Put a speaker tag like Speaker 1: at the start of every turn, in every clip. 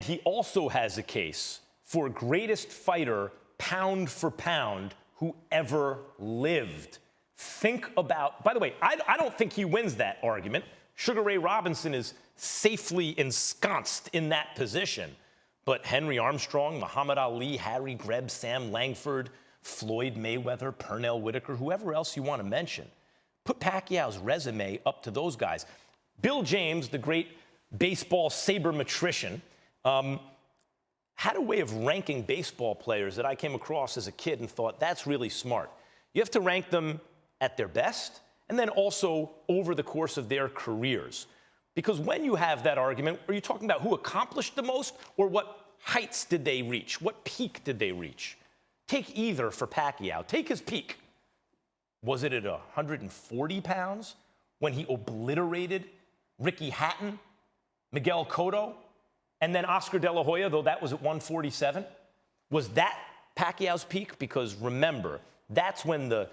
Speaker 1: he also has a case for greatest fighter, pound for pound, who ever lived. Think about, by the way, I don't think he wins that argument. Sugar Ray Robinson is safely ensconced in that position. But Henry Armstrong, Muhammad Ali, Harry Greb, Sam Langford, Floyd Mayweather, Pernell Whitaker, whoever else you want to mention, put Pacquiao's resume up to those guys. Bill James, the great baseball sabermetrician, had a way of ranking baseball players that I came across as a kid and thought, that's really smart. You have to rank them at their best and then also over the course of their careers. Because when you have that argument, are you talking about who accomplished the most or what heights did they reach? What peak did they reach? Take either for Pacquiao. Take his peak. Was it at 140 pounds when he obliterated Ricky Hatton, Miguel Cotto, and then Oscar De La Hoya, though that was at 147? Was that Pacquiao's peak? Because remember, that's when the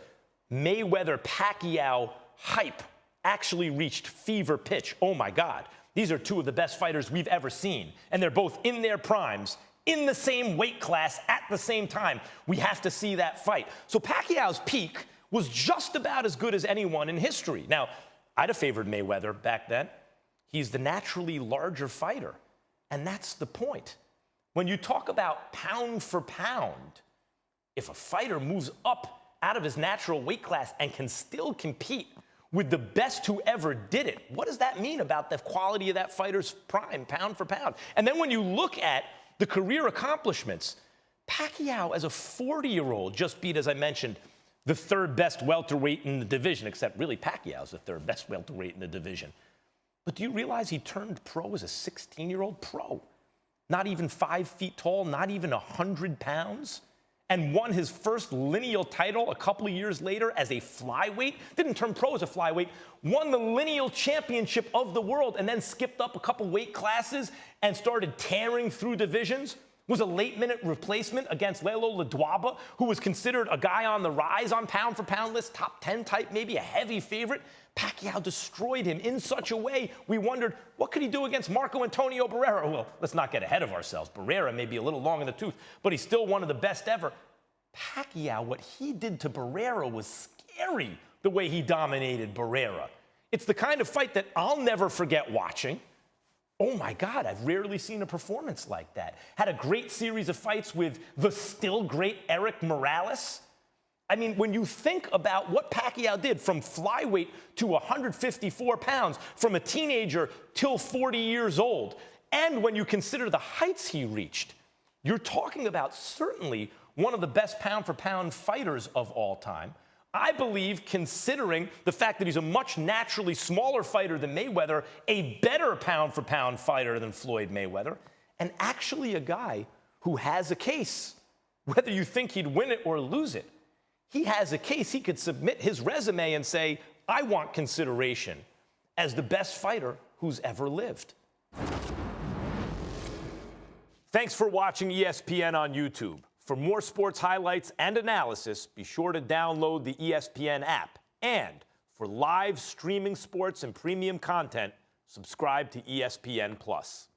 Speaker 1: Mayweather-Pacquiao hype actually reached fever pitch. Oh my God, these are two of the best fighters we've ever seen. And they're both in their primes, in the same weight class at the same time. We have to see that fight. So Pacquiao's peak was just about as good as anyone in history. Now, I'd have favored Mayweather back then. He's the naturally larger fighter. And that's the point. When you talk about pound for pound, if a fighter moves up out of his natural weight class and can still compete with the best who ever did it, what does that mean about the quality of that fighter's prime, pound for pound? And then when you look at the career accomplishments, Pacquiao as a 40-year-old just beat, as I mentioned, the third best welterweight in the division, except really Pacquiao's the third best welterweight in the division. But do you realize he turned pro as a 16-year-old pro? Not even 5 feet tall, not even 100 pounds, and won his first lineal title a couple of years later as a flyweight. Didn't turn pro as a flyweight, won the lineal championship of the world, and then skipped up a couple weight classes and started tearing through divisions. Was a late-minute replacement against Lelo Ledwaba, who was considered a guy on the rise on pound-for-pound list, top 10 type, maybe a heavy favorite. Pacquiao destroyed him in such a way, we wondered, what could he do against Marco Antonio Barrera? Well, let's not get ahead of ourselves. Barrera may be a little long in the tooth, but he's still one of the best ever. Pacquiao, what he did to Barrera was scary, the way he dominated Barrera. It's the kind of fight that I'll never forget watching. Oh my God, I've rarely seen a performance like that. Had a great series of fights with the still great Eric Morales. I mean, when you think about what Pacquiao did from flyweight to 154 pounds, from a teenager till 40 years old, and when you consider the heights he reached, you're talking about certainly one of the best pound-for-pound fighters of all time. I believe, considering the fact that he's a much naturally smaller fighter than Mayweather, a better pound-for-pound fighter than Floyd Mayweather, and actually a guy who has a case. Whether you think he'd win it or lose it, he has a case. He could submit his resume and say, I want consideration as the best fighter who's ever lived. Thanks for watching ESPN on YouTube. For more sports highlights and analysis, be sure to download the ESPN app. And for live streaming sports and premium content, subscribe to ESPN+.